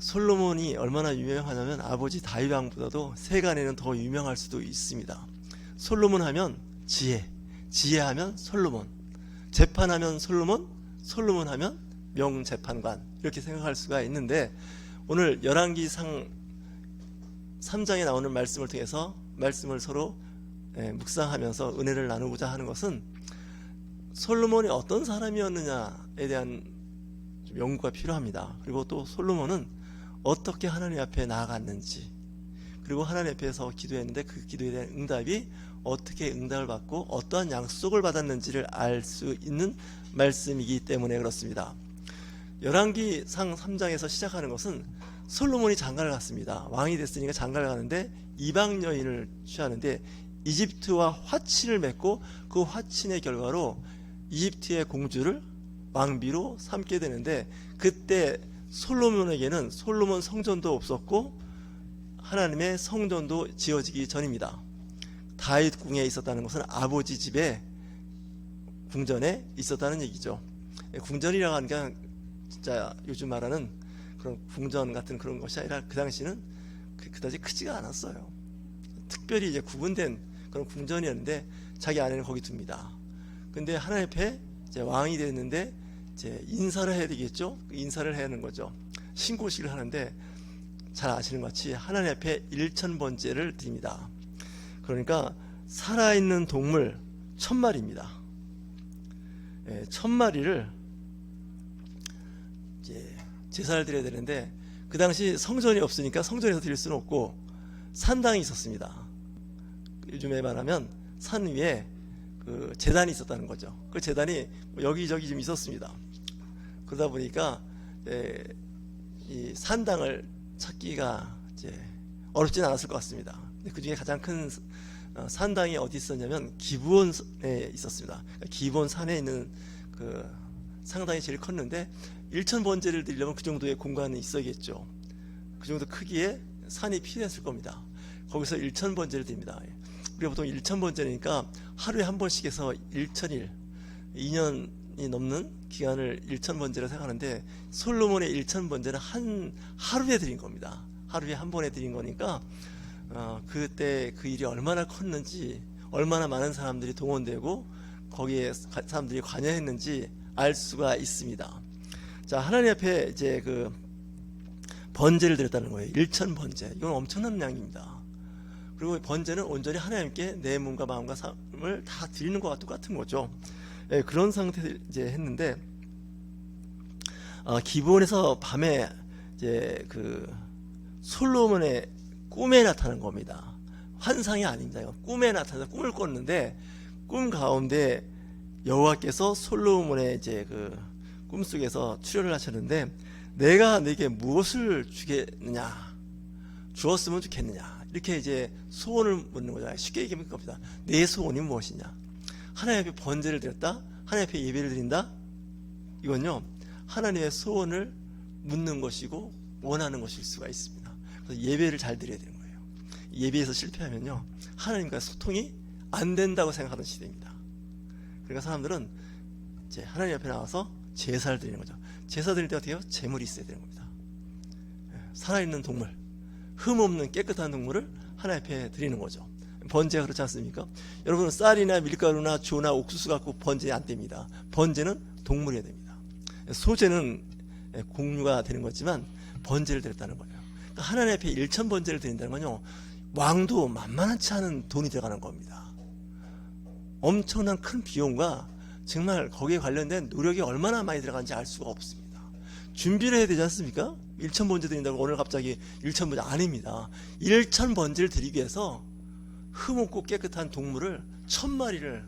솔로몬이 얼마나 유명하냐면 아버지 다윗 왕보다도 세간에는 더 유명할 수도 있습니다. 솔로몬 하면 지혜, 지혜하면 솔로몬, 재판하면 솔로몬, 솔로몬 하면 명재판관, 이렇게 생각할 수가 있는데, 오늘 열왕기상 3장에 나오는 말씀을 통해서 말씀을 서로 묵상하면서 은혜를 나누고자 하는 것은, 솔로몬이 어떤 사람이었느냐에 대한 좀 연구가 필요합니다. 그리고 또 솔로몬은 어떻게 하나님 앞에 나아갔는지, 그리고 하나님 앞에서 기도했는데 그 기도에 대한 응답이 어떻게 응답을 받고 어떠한 약속을 받았는지를 알 수 있는 말씀이기 때문에 그렇습니다. 열왕기상 3장에서 시작하는 것은 솔로몬이 장가를 갔습니다. 왕이 됐으니까 장가를 가는데 이방 여인을 취하는데 이집트와 화친을 맺고 그 화친의 결과로 이집트의 공주를 왕비로 삼게 되는데, 그때 솔로몬에게는 솔로몬 성전도 없었고 하나님의 성전도 지어지기 전입니다. 다윗 궁에 있었다는 것은 아버지 집에 궁전에 있었다는 얘기죠. 궁전이라고 하는 게 진짜 요즘 말하는 그런 궁전 같은 그런 것이 아니라 그 당시는 그다지 크지가 않았어요. 특별히 이제 구분된 그런 궁전이었는데 자기 아내는 거기 둡니다. 근데 하나님 앞에 이제 왕이 됐는데 이제 인사를 해야 되겠죠. 인사를 해야 하는 거죠. 신고식을 하는데 잘 아시는 것 같이 하나님 앞에 1000번째를 드립니다. 그러니까 살아있는 동물 1000마리입니다. 1000마리를 이제 제사를 드려야 되는데, 그 당시 성전이 없으니까 성전에서 드릴 수는 없고 산당이 있었습니다. 요즘에 말하면 산 위에 그 제단이 있었다는 거죠. 그 제단이 여기저기 좀 있었습니다. 그러다 보니까 이 산당을 찾기가 이제 어렵진 않았을 것 같습니다. 그 중에 가장 큰 산당이 어디 있었냐면 기브온에 있었습니다. 기브온 산에 있는 그 상당히 제일 컸는데 1000번째를 드리려면 그 정도의 공간이 있어야겠죠. 그 정도 크기의 산이 필요했을 겁니다. 거기서 1000번째를 드립니다. 우리가 보통 1000번째니까 하루에 한 번씩 해서 1000일, 2년이 넘는 기간을 1000번째로 생각하는데, 솔로몬의 1000번째는 한 하루에 드린 겁니다. 하루에 한 번에 드린 거니까 그때 그 일이 얼마나 컸는지, 얼마나 많은 사람들이 동원되고 거기에 사람들이 관여했는지 알 수가 있습니다. 자, 하나님 앞에 이제 그 번제를 드렸다는 거예요. 1000번제. 이건 엄청난 양입니다. 그리고 번제는 온전히 하나님께 내 몸과 마음과 삶을 다 드리는 것과 똑같은 거죠. 그런 상태를 이제 했는데, 기브온에서 밤에 이제 그 솔로몬의 꿈에 나타난 겁니다. 환상이 아닙니다. 꿈에 나타나서 꿈을 꿨는데, 꿈 가운데 여호와께서 솔로몬의 이제 그 꿈속에서 출현을 하셨는데, 내가 네게 무엇을 주겠느냐, 주었으면 좋겠느냐, 이렇게 이제 소원을 묻는 거죠. 쉽게 얘기하면 그겁니다. 내 소원이 무엇이냐. 하나님 앞에 번제를 드렸다, 하나님 앞에 예배를 드린다, 이건요 하나님의 소원을 묻는 것이고 원하는 것일 수가 있습니다. 그래서 예배를 잘 드려야 되는 거예요. 예배에서 실패하면요 하나님과 소통이 안 된다고 생각하는 시대입니다. 그러니까 사람들은 이제 하나님 앞에 나와서 제사를 드리는 거죠. 제사 드릴 때 어떻게 해요? 제물이 있어야 되는 겁니다. 살아있는 동물, 흠없는 깨끗한 동물을 하나님 앞에 드리는 거죠. 번제가 그렇지 않습니까? 여러분은 쌀이나 밀가루나 주나 옥수수 갖고 번제 안 됩니다. 번제는 동물이어야 됩니다. 소제는 공유가 되는 거지만 번제를 드렸다는 거예요. 그러니까 하나님 앞에 1000번제를 드린다는 건요 왕도 만만치 않은 돈이 들어가는 겁니다. 엄청난 큰 비용과 정말 거기에 관련된 노력이 얼마나 많이 들어가는지 알 수가 없습니다. 준비를 해야 되지 않습니까? 1000번제 드린다고 오늘 갑자기 1000번제 아닙니다. 1000번제를 드리기 위해서 흠없고 깨끗한 동물을 1000마리를,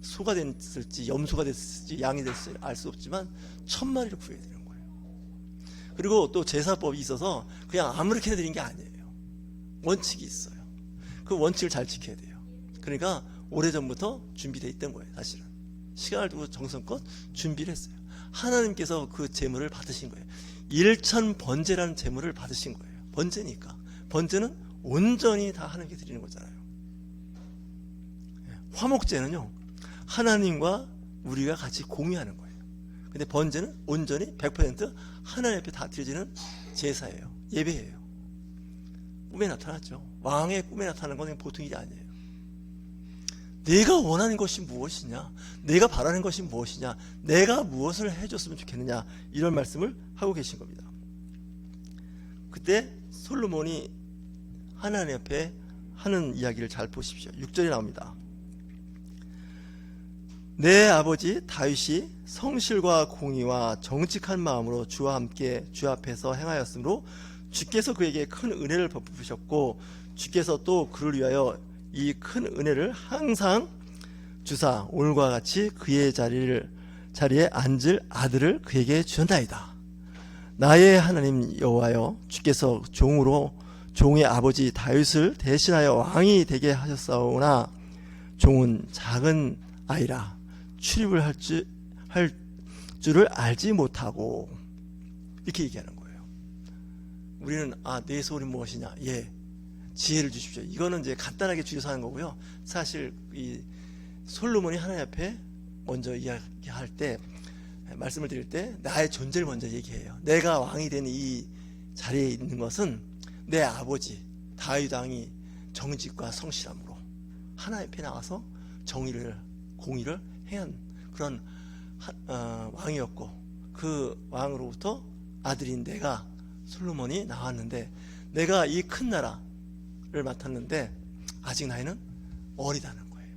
소가 됐을지 염소가 됐을지 양이 됐을지 알 수 없지만 1000마리를 구해야 되는 거예요. 그리고 또 제사법이 있어서 그냥 아무렇게나 드린 게 아니에요. 원칙이 있어요. 그 원칙을 잘 지켜야 돼요. 그러니까 오래전부터 준비되어 있던 거예요. 사실은 시간을 두고 정성껏 준비를 했어요. 하나님께서 그 제물을 받으신 거예요. 1000번제라는 제물을 받으신 거예요. 번제니까. 번제는 온전히 다 하나님께 드리는 거잖아요. 화목제는요 하나님과 우리가 같이 공유하는 거예요. 근데 번제는 온전히 100% 하나님 앞에 다 드려지는 제사예요. 예배예요. 꿈에 나타났죠. 왕의 꿈에 나타나는 건 보통 일이 아니에요. 내가 원하는 것이 무엇이냐, 내가 바라는 것이 무엇이냐, 내가 무엇을 해줬으면 좋겠느냐, 이런 말씀을 하고 계신 겁니다. 그때 솔로몬이 하나님 앞에 하는 이야기를 잘 보십시오. 6절에 나옵니다. 내 아버지 다윗이 성실과 공의와 정직한 마음으로 주와 함께 주 앞에서 행하였으므로 주께서 그에게 큰 은혜를 베푸셨고 주께서 또 그를 위하여 이 큰 은혜를 항상 주사 오늘과 같이 그의 자리에 앉을 아들을 그에게 주셨나이다. 나의 하나님 여호와여, 주께서 종의 아버지 다윗을 대신하여 왕이 되게 하셨사오나 종은 작은 아이라 출입을 할 줄을 알지 못하고, 이렇게 얘기하는 거예요. 우리는 내 소원이 무엇이냐, 지혜를 주십시오. 이거는 이제 간단하게 줄여서 하는 거고요. 사실 이 솔로몬이 하나님 앞에 먼저 이야기할 때, 말씀을 드릴 때 나의 존재를 먼저 얘기해요. 내가 왕이 된 이 자리에 있는 것은 내 아버지 다윗 왕이 정직과 성실함으로 하나님 앞에 나와서 정의를, 공의를 행한 그런 왕이었고, 그 왕으로부터 아들인 내가 솔로몬이 나왔는데, 내가 이 큰 나라를 맡았는데 아직 나이는 어리다는 거예요.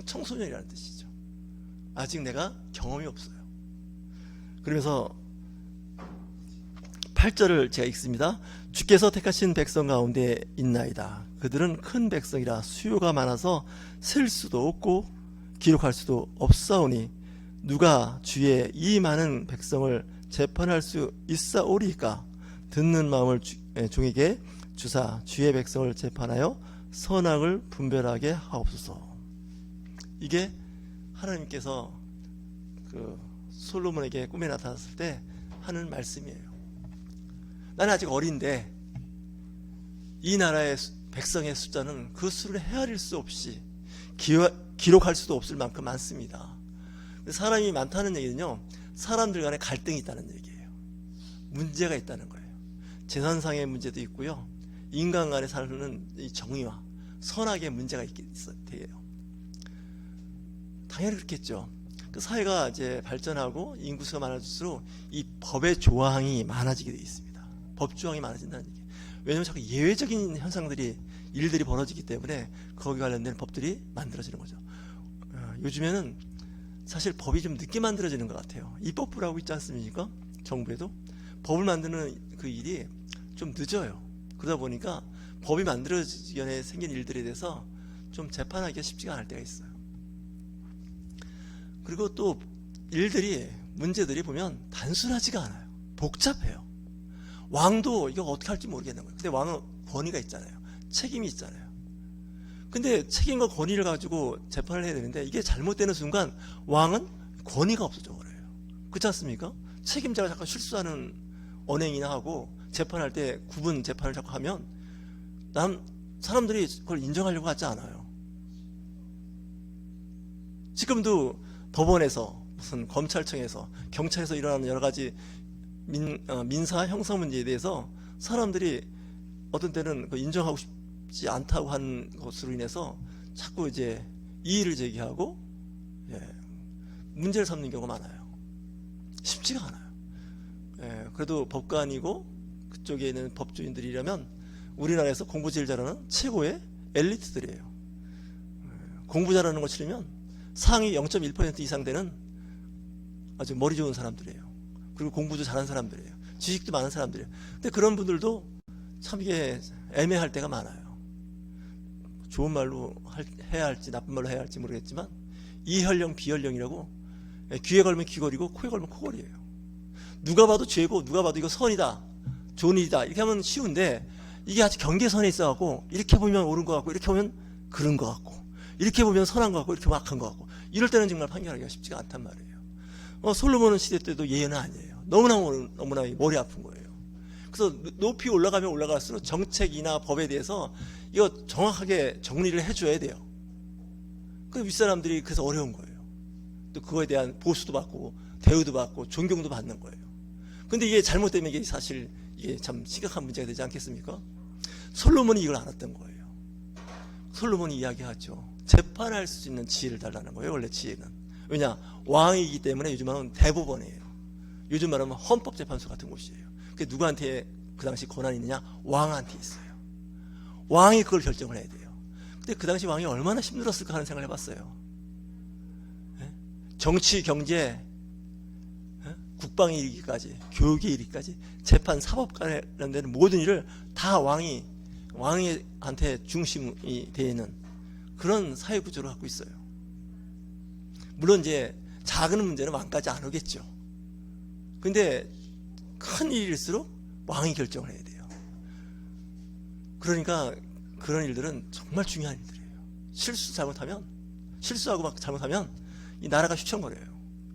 청소년이라는 뜻이죠. 아직 내가 경험이 없어요. 그러면서 8절을 제가 읽습니다. 주께서 택하신 백성 가운데 있나이다. 그들은 큰 백성이라 수요가 많아서 셀 수도 없고 기록할 수도 없사오니 누가 주의 이 많은 백성을 재판할 수 있사오리까? 듣는 마음을 종에게 주사 주의 백성을 재판하여 선악을 분별하게 하옵소서. 이게 하나님께서 그 솔로몬에게 꿈에 나타났을 때 하는 말씀이에요. 나는 아직 어린데 이 나라의 백성의 숫자는 그 수를 헤아릴 수 없이 기록할 수도 없을 만큼 많습니다. 사람이 많다는 얘기는요, 사람들 간에 갈등이 있다는 얘기예요. 문제가 있다는 거예요. 재산상의 문제도 있고요, 인간 간에 사는 이 정의와 선악의 문제가 있어요. 당연히 그렇겠죠. 그 사회가 이제 발전하고 인구수가 많아질수록 이 법의 조항이 많아지게 되어 있습니다. 법 조항이 많아진다는 얘기예요. 왜냐하면 자꾸 예외적인 일들이 벌어지기 때문에 거기 관련된 법들이 만들어지는 거죠. 요즘에는 사실 법이 좀 늦게 만들어지는 것 같아요. 입법부라고 있지 않습니까? 정부에도 법을 만드는 그 일이 좀 늦어요. 그러다 보니까 법이 만들어지기 전에 생긴 일들에 대해서 좀 재판하기가 쉽지가 않을 때가 있어요. 그리고 또 문제들이 보면 단순하지가 않아요. 복잡해요. 왕도 이거 어떻게 할지 모르겠는 거예요. 근데 왕은 권위가 있잖아요. 책임이 있잖아요. 근데 책임과 권위를 가지고 재판을 해야 되는데 이게 잘못되는 순간 왕은 권위가 없어져 버려요. 그렇지 않습니까? 책임자가 자꾸 실수하는 언행이나 하고 재판할 때 구분 재판을 자꾸 하면 사람들이 그걸 인정하려고 하지 않아요. 지금도 법원에서, 무슨 검찰청에서, 경찰에서 일어나는 여러 가지 민사 형사 문제에 대해서 사람들이 어떤 때는 인정하고 싶지 않다고 하는 것으로 인해서 자꾸 이제 이의를 제기하고 문제를 삼는 경우가 많아요. 쉽지가 않아요. 그래도 법관이고 그쪽에 있는 법조인들이라면 우리나라에서 공부 제일 잘하는 최고의 엘리트들이에요. 공부 잘하는 거 치르면 상위 0.1% 이상 되는 아주 머리 좋은 사람들이에요. 그리고 공부도 잘하는 사람들이에요. 지식도 많은 사람들이에요. 근데 그런 분들도 참 이게 애매할 때가 많아요. 좋은 말로 해야 할지 나쁜 말로 해야 할지 모르겠지만 이혈령 비혈령이라고, 귀에 걸면 귀걸이고 코에 걸면 코걸이에요. 누가 봐도 죄고 누가 봐도 이거 선이다, 좋은 일이다 이렇게 하면 쉬운데, 이게 아주 경계선에 있어갖고 이렇게 보면 옳은 것 같고 이렇게 보면 그른 것 같고 이렇게 보면 선한 것 같고 이렇게 보면 악한 것 같고, 이럴 때는 정말 판결하기가 쉽지가 않단 말이에요. 솔로몬은 시대 때도 예외는 아니에요. 너무나 머리 아픈 거예요. 그래서 높이 올라가면 올라갈수록 정책이나 법에 대해서 이거 정확하게 정리를 해줘야 돼요. 그 윗사람들이 그래서 어려운 거예요. 또 그거에 대한 보수도 받고 대우도 받고 존경도 받는 거예요. 근데 이게 잘못되면 이게 사실 이게 참 심각한 문제가 되지 않겠습니까? 솔로몬이 이걸 알았던 거예요. 솔로몬이 이야기하죠. 재판할 수 있는 지혜를 달라는 거예요. 원래 지혜는. 왜냐? 왕이기 때문에 요즘 말하면 대법원이에요. 요즘 말하면 헌법재판소 같은 곳이에요. 그게 누구한테 그 당시 권한이 있느냐? 왕한테 있어요. 왕이 그걸 결정을 해야 돼요. 근데 그 당시 왕이 얼마나 힘들었을까 하는 생각을 해봤어요. 정치, 경제, 국방에 이르기까지, 교육에 이르기까지, 재판, 사법 관련된 모든 일을 다 왕한테 중심이 되어 있는 그런 사회 구조를 갖고 있어요. 물론 이제 작은 문제는 왕까지 안 오겠죠. 근데 큰 일일수록 왕이 결정을 해야 돼요. 그러니까 그런 일들은 정말 중요한 일들이에요. 실수하고 막 잘못하면 이 나라가 휘청거려요.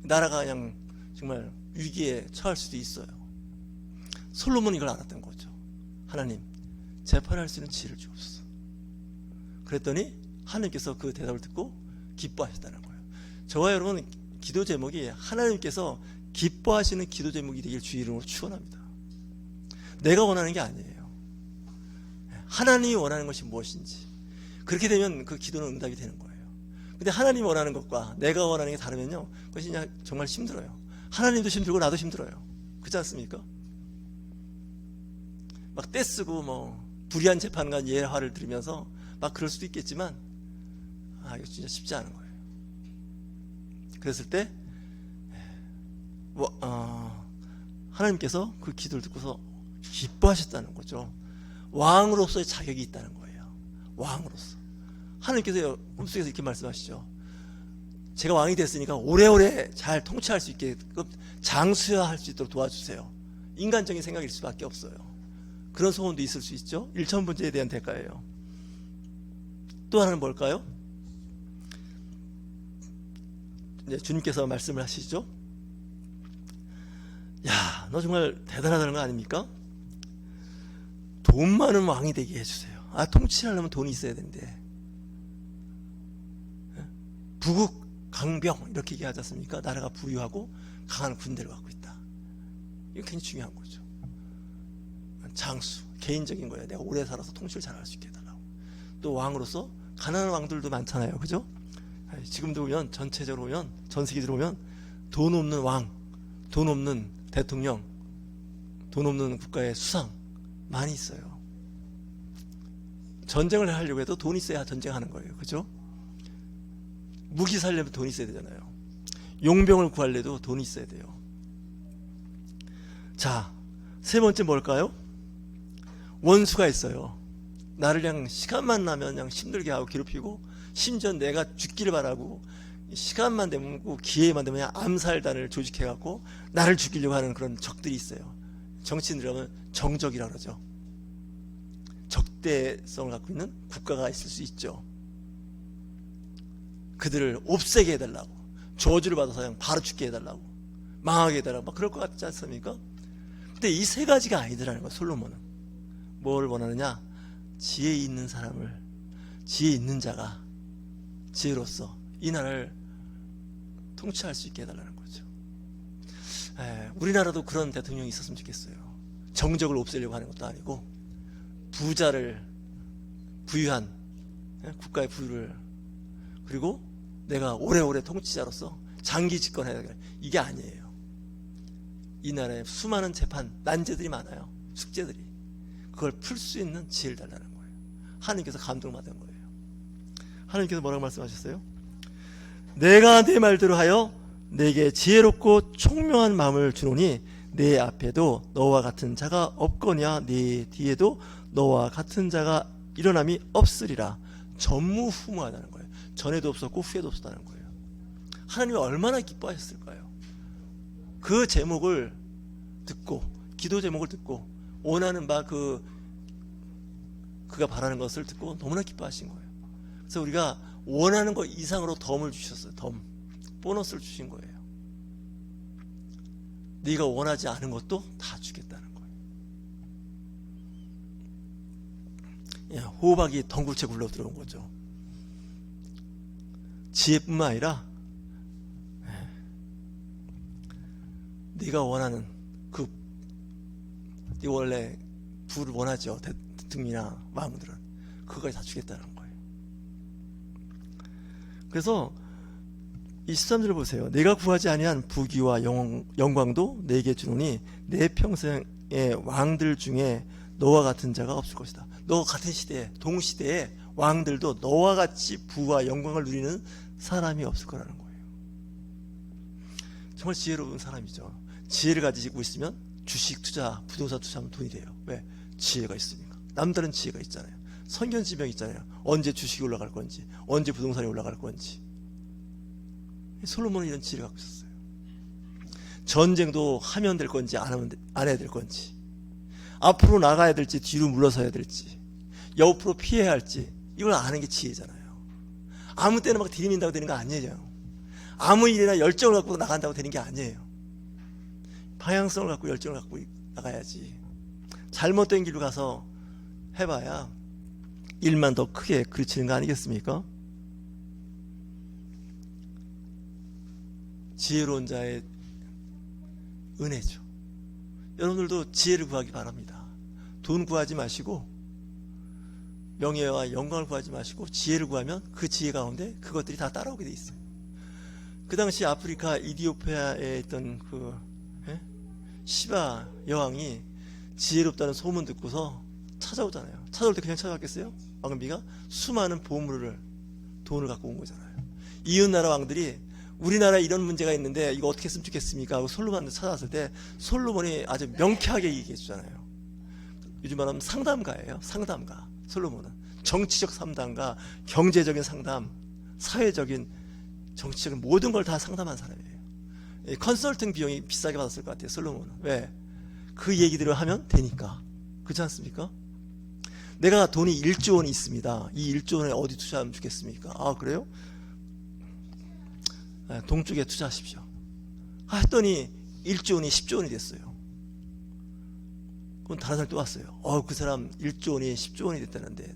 나라가 그냥 정말 위기에 처할 수도 있어요. 솔로몬이 이걸 알았던 거죠. 하나님, 재판할 수 있는 지혜를 주옵소서. 그랬더니 하나님께서 그 대답을 듣고 기뻐하셨다는 거예요. 저와 여러분 기도 제목이 하나님께서 기뻐하시는 기도 제목이 되길 주의 이름으로 축원합니다. 내가 원하는 게 아니에요. 하나님이 원하는 것이 무엇인지. 그렇게 되면 그 기도는 응답이 되는 거예요. 근데 하나님이 원하는 것과 내가 원하는 게 다르면요, 그것이 그냥 정말 힘들어요. 하나님도 힘들고 나도 힘들어요. 그렇지 않습니까? 막 떼쓰고 뭐 불의한 재판관 예화를 들으면서 막 그럴 수도 있겠지만, 이거 진짜 쉽지 않은 거예요. 그랬을 때 하나님께서 그 기도를 듣고서 기뻐하셨다는 거죠. 왕으로서의 자격이 있다는 거예요. 왕으로서. 하나님께서 꿈속에서 이렇게 말씀하시죠. 제가 왕이 됐으니까 오래오래 잘 통치할 수 있게끔 장수할 수 있도록 도와주세요. 인간적인 생각일 수밖에 없어요. 그런 소원도 있을 수 있죠. 1,000번째에 대한 대가예요. 또 하나는 뭘까요? 이제 주님께서 말씀을 하시죠. 야, 너 정말 대단하다는 거 아닙니까? 돈 많은 왕이 되게 해주세요. 통치하려면 돈이 있어야 되는데. 부국 강병 이렇게 얘기하지 않습니까? 나라가 부유하고 강한 군대를 갖고 있다. 이거 굉장히 중요한 거죠. 장수, 개인적인 거예요. 내가 오래 살아서 통치를 잘할 수 있게 해달라고. 또 왕으로서 가난한 왕들도 많잖아요. 그죠? 지금도 보면 전체적으로 보면 전 세계적으로 보면 돈 없는 왕, 돈 없는 대통령, 돈 없는 국가의 수상 많이 있어요. 전쟁을 하려고 해도 돈이 있어야 전쟁하는 거예요. 그죠? 무기 살려면 돈이 있어야 되잖아요. 용병을 구하려도 돈이 있어야 돼요. 자, 세 번째 뭘까요? 원수가 있어요. 나를 그냥 시간만 나면 그냥 힘들게 하고 괴롭히고, 심지어 내가 죽기를 바라고, 시간만 되면 기회만 되면 그냥 암살단을 조직해갖고 나를 죽이려고 하는 그런 적들이 있어요. 정치인들 하면 정적이라고 그러죠. 적대성을 갖고 있는 국가가 있을 수 있죠. 그들을 없애게 해달라고, 저주를 받아서 그냥 바로 죽게 해달라고, 망하게 해달라고 막 그럴 것 같지 않습니까? 근데 이 세 가지가 아니더라는 거예요. 솔로몬은 뭘 원하느냐? 지혜 있는 사람을, 지혜 있는 자가 지혜로서 이 나라를 통치할 수 있게 해달라는 거죠. 우리나라도 그런 대통령이 있었으면 좋겠어요. 정적을 없애려고 하는 것도 아니고, 부자를, 부유한 국가의 부유를, 그리고 내가 오래오래 통치자로서 장기 집권해야 될, 이게 아니에요. 이 나라에 수많은 재판, 난제들이 많아요. 숙제들이. 그걸 풀 수 있는 지혜를 달라는 거예요. 하나님께서 감동을 받은 거예요. 하나님께서 뭐라고 말씀하셨어요? 내가 내 말대로 하여 내게 지혜롭고 총명한 마음을 주노니 내 앞에도 너와 같은 자가 없거냐 내 뒤에도 너와 같은 자가 일어남이 없으리라. 전무후무하다는 거예요. 전에도 없었고 후에도 없었다는 거예요. 하나님이 얼마나 기뻐하셨을까요? 그 제목을 듣고, 기도 제목을 듣고 원하는 바 그가 바라는 것을 듣고 너무나 기뻐하신 거예요. 그래서 우리가 원하는 것 이상으로 덤을 주셨어요. 덤, 보너스를 주신 거예요. 네가 원하지 않은 것도 다 주겠다는 거예요. 호박이 덩굴채 굴러 들어온 거죠. 지혜뿐만 아니라 네가 원하는 그 네 원래 부를 원하죠. 대통령이나 왕들은 그거까지 다 주겠다는 거예요. 그래서 이 13절을 보세요. 내가 구하지 아니한 부귀와 영광도 내게 주노니 내 평생의 왕들 중에 너와 같은 자가 없을 것이다. 너 같은 시대에, 동시대에 왕들도 너와 같이 부와 영광을 누리는 사람이 없을 거라는 거예요. 정말 지혜로운 사람이죠. 지혜를 가지고 있으면 주식 투자, 부동산 투자하면 돈이 돼요. 왜? 지혜가 있으니까. 남다른 지혜가 있잖아요. 선견지명이 있잖아요. 언제 주식이 올라갈 건지, 언제 부동산이 올라갈 건지. 솔로몬은 이런 지혜를 갖고 있었어요. 전쟁도 하면 될 건지 안 해야 될 건지, 앞으로 나가야 될지 뒤로 물러서야 될지, 옆으로 피해야 할지, 이걸 아는 게 지혜잖아요. 아무 때나 막 들이민다고 되는 거 아니에요. 아무 일이나 열정을 갖고 나간다고 되는 게 아니에요. 방향성을 갖고 열정을 갖고 나가야지. 잘못된 길로 가서 해봐야 일만 더 크게 그르치는 거 아니겠습니까? 지혜로운 자의 은혜죠. 여러분들도 지혜를 구하기 바랍니다. 돈 구하지 마시고, 명예와 영광을 구하지 마시고 지혜를 구하면 그 지혜 가운데 그것들이 다 따라오게 돼 있어요. 그 당시 아프리카 이디오피아에 있던 그 시바 여왕이 지혜롭다는 소문 듣고서 찾아오잖아요. 찾아올 때 그냥 찾아왔겠어요? 왕비가 수많은 보물을, 돈을 갖고 온 거잖아요. 이웃나라 왕들이 우리나라에 이런 문제가 있는데 이거 어떻게 했으면 좋겠습니까? 하고 솔로몬한테 찾아왔을 때 솔로몬이 아주 명쾌하게 얘기해 주잖아요. 요즘 말하면 상담가예요. 상담가. 솔로몬은 정치적 상담가, 경제적인 상담, 사회적인, 정치적인 모든 걸 다 상담한 사람이에요. 컨설팅 비용이 비싸게 받았을 것 같아요. 솔로몬은. 왜? 그 얘기들을 하면 되니까. 그렇지 않습니까? 내가 돈이 1조 원이 있습니다. 이 1조 원에 어디 투자하면 좋겠습니까? 아, 그래요? 동쪽에 투자하십시오. 했더니 1조 원이 10조 원이 됐어요. 그럼 다른 사람이 또 왔어요. 그 사람 1조 원이 10조 원이 됐다는데,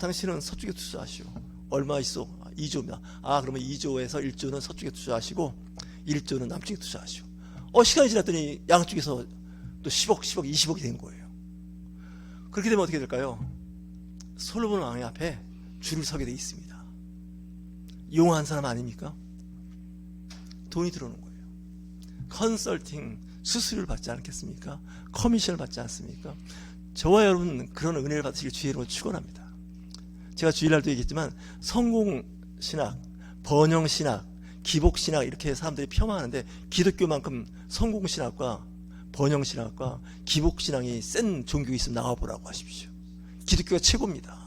당신은 서쪽에 투자하시오. 얼마 있어? 2조입니다. 그러면 2조에서 1조는 서쪽에 투자하시고 1조는 남쪽에 투자하시오. 시간이 지났더니 양쪽에서 또 10억, 20억이 된 거예요. 그렇게 되면 어떻게 될까요? 솔로몬 왕의 앞에 줄을 서게 돼 있습니다. 용한 사람 아닙니까? 돈이 들어오는 거예요. 컨설팅 수수료를 받지 않겠습니까? 커미션을 받지 않습니까? 저와 여러분 그런 은혜를 받으시길 주의로 축원합니다. 제가 주일날도 얘기했지만 성공신학, 번영신학, 기복신학 이렇게 사람들이 폄하하는데 기독교만큼 성공신학과 번영신학과 기복신학이 센 종교가 있으면 나와보라고 하십시오. 기독교가 최고입니다.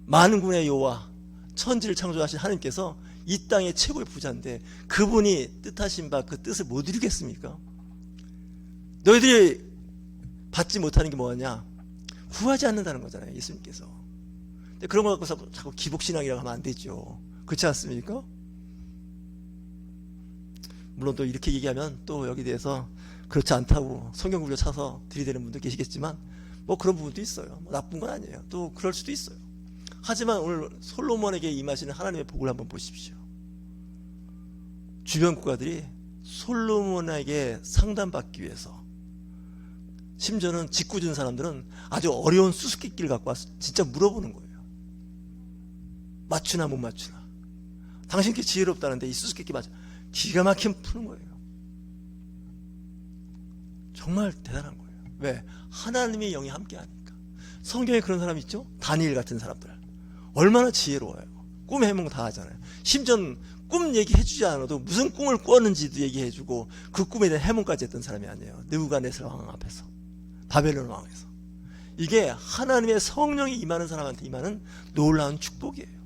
만군의 여호와 천지를 창조하신 하나님께서 이 땅의 최고의 부자인데 그분이 뜻하신 바 그 뜻을 못 이루겠습니까? 너희들이 받지 못하는 게 뭐냐? 구하지 않는다는 거잖아요. 예수님께서. 근데 그런 거 갖고서 자꾸 기복신앙이라고 하면 안 되죠. 그렇지 않습니까? 물론 또 이렇게 얘기하면 또 여기 대해서 그렇지 않다고 성경 굴려 차서 들이대는 분도 계시겠지만 뭐 그런 부분도 있어요. 나쁜 건 아니에요. 또 그럴 수도 있어요. 하지만 오늘 솔로몬에게 임하시는 하나님의 복을 한번 보십시오. 주변 국가들이 솔로몬에게 상담받기 위해서, 심지어는 직구준 사람들은 아주 어려운 수수께끼를 갖고 와서 진짜 물어보는 거예요. 맞추나 못 맞추나. 당신께 지혜롭다는데 이 수수께끼 맞아. 기가 막히면 푸는 거예요. 정말 대단한 거예요. 왜? 하나님의 영이 함께 하니까. 성경에 그런 사람 있죠? 다니엘 같은 사람들. 얼마나 지혜로워요. 꿈 해몽 다 하잖아요. 심지어 꿈 얘기해주지 않아도 무슨 꿈을 꿨는지도 얘기해주고 그 꿈에 대한 해몽까지 했던 사람이 아니에요. 느부갓네살 왕 앞에서, 바벨론 왕에서. 이게 하나님의 성령이 임하는 사람한테 임하는 놀라운 축복이에요.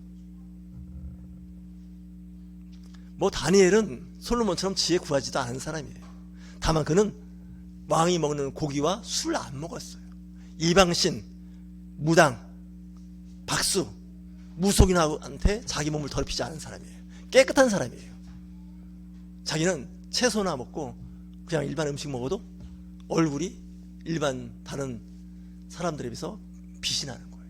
뭐 다니엘은 솔로몬처럼 지혜 구하지도 않은 사람이에요. 다만 그는 왕이 먹는 고기와 술을 안 먹었어요. 이방신, 무당, 박수, 무속인한테 자기 몸을 더럽히지 않은 사람이에요. 깨끗한 사람이에요. 자기는 채소나 먹고 그냥 일반 음식 먹어도 얼굴이 일반 다른 사람들에 비해서 빛이 나는 거예요.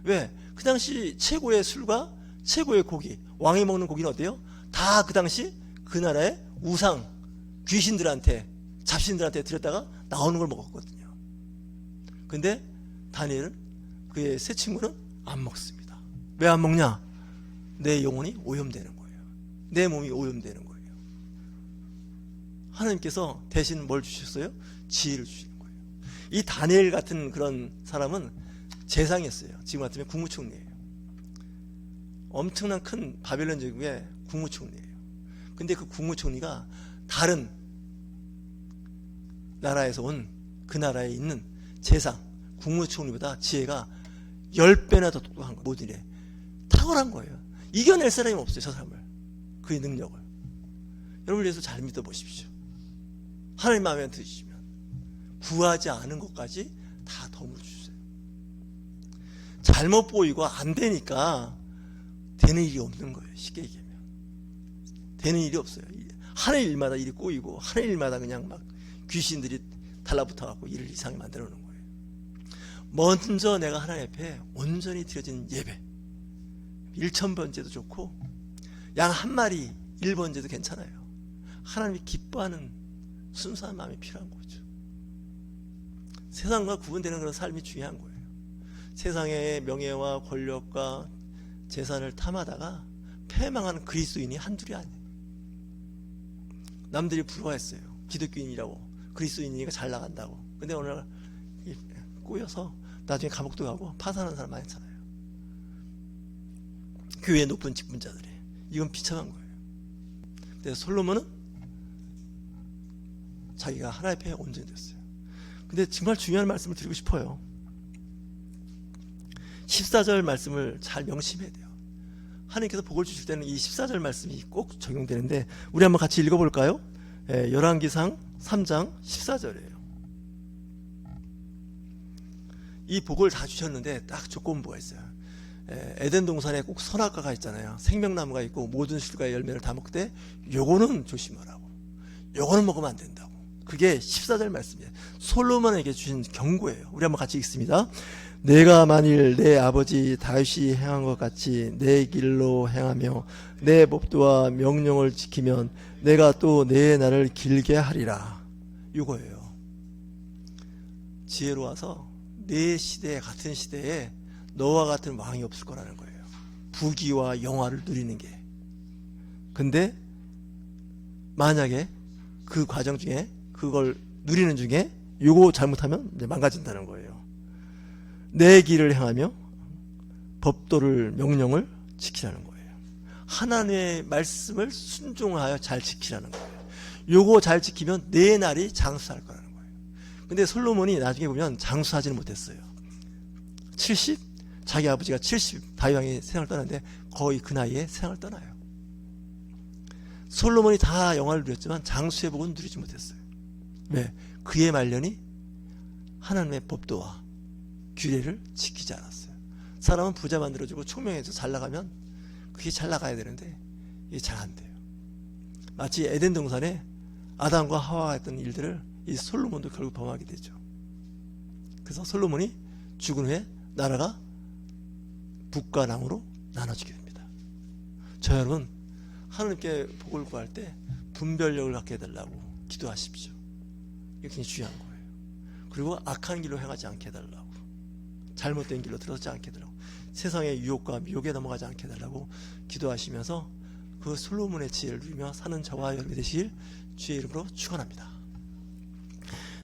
왜? 그 당시 최고의 술과 최고의 고기, 왕이 먹는 고기는 어때요? 다 그 당시 그 나라의 우상, 귀신들한테, 잡신들한테 드렸다가 나오는 걸 먹었거든요. 근데 다니엘은, 그의 세 친구는 안 먹습니다. 왜 안 먹냐? 내 영혼이 오염되는 거예요. 내 몸이 오염되는 거예요. 하나님께서 대신 뭘 주셨어요? 지혜를 주시는 거예요. 이 다니엘 같은 그런 사람은 재상이었어요. 지금 같으면 국무총리예요. 엄청난 큰 바벨론 제국의 국무총리예요. 근데 그 국무총리가 다른 나라에서 온 그 나라에 있는 재상 국무총리보다 지혜가 10배나 더 똑똑한 거예요. 모든 일에 탁월한 거예요. 이겨낼 사람이 없어요. 저 사람을, 그의 능력을. 여러분, 예수 잘 믿어보십시오. 하나님 마음에 드시면 구하지 않은 것까지 다 덤으로 주세요. 잘못 보이고 안 되니까 되는 일이 없는 거예요. 쉽게 얘기하면 되는 일이 없어요. 하는 일마다 일이 꼬이고, 하는 일마다 그냥 막 귀신들이 달라붙어 갖고 일을 이상하게 만들어 놓는 거예요. 먼저 내가 하나님 앞에 온전히 드려진 예배, 1000번째도 좋고 양 한 마리 1번째도 괜찮아요. 하나님이 기뻐하는 순수한 마음이 필요한 거죠. 세상과 구분되는 그런 삶이 중요한 거예요. 세상의 명예와 권력과 재산을 탐하다가 패망한 그리스도인이 한둘이 아니에요. 남들이 부러워했어요. 기독교인이라고, 그리스도인이니까 잘 나간다고. 근데 어느 날 꼬여서 나중에 감옥도 가고 파산하는 사람 많잖아요. 교회 높은 직분자들이. 이건 비참한 거예요. 근데 솔로몬은 자기가 하나님 앞에 온전히 됐어요. 근데 정말 중요한 말씀을 드리고 싶어요. 14절 말씀을 잘 명심해야 돼요. 하나님께서 복을 주실 때는 이 14절 말씀이 꼭 적용되는데, 우리 한번 같이 읽어볼까요? 열왕기상 3장 14절이에요. 이 복을 다 주셨는데 딱 조건부가 있어요. 에덴 동산에 꼭 선악과가 있잖아요. 생명나무가 있고 모든 실과의 열매를 다 먹되 요거는 조심하라고, 요거는 먹으면 안 된다고. 그게 14절 말씀이에요. 솔로몬에게 주신 경고예요. 우리 한번 같이 읽습니다. 내가 만일 내 아버지 다윗이 행한 것 같이 내 길로 행하며 내 법도와 명령을 지키면 내가 또 내 날을 길게 하리라. 이거예요. 지혜로워서 내 시대에, 같은 시대에 너와 같은 왕이 없을 거라는 거예요. 부귀와 영화를 누리는 게. 근데 만약에 그 과정 중에, 그걸 누리는 중에 요거 잘못하면 이제 망가진다는 거예요. 내 길을 행하며 법도를, 명령을 지키라는 거예요. 하나님의 말씀을 순종하여 잘 지키라는 거예요. 요거 잘 지키면 내 날이 장수할 거라는 거예요. 근데 솔로몬이 나중에 보면 장수하지는 못했어요. 70? 자기 아버지가 70 다윗 왕이 세상을 떠났는데 거의 그 나이에 세상을 떠나요. 솔로몬이 다 영화를 누렸지만 장수의 복은 누리지 못했어요. 왜? 그의 말년이 하나님의 법도와 규례를 지키지 않았어요. 사람은 부자 만들어주고 총명해서 잘 나가면 그게 잘 나가야 되는데 이게 잘 안 돼요. 마치 에덴 동산에 아담과 하와가 했던 일들을 이 솔로몬도 결국 범하게 되죠. 그래서 솔로몬이 죽은 후에 나라가 북과 남으로 나눠지게 됩니다. 저 여러분, 하나님께 복을 구할 때 분별력을 갖게 해달라고 기도하십시오. 이게 굉장히 중요한 거예요. 그리고 악한 길로 행하지 않게 해달라고, 잘못된 길로 들어서지 않게 해달라고, 세상의 유혹과 미혹에 넘어가지 않게 해달라고 기도하시면서 그 솔로몬의 지혜를 누리며 사는 저와 여러분이 되시길 주의 이름으로 축원합니다.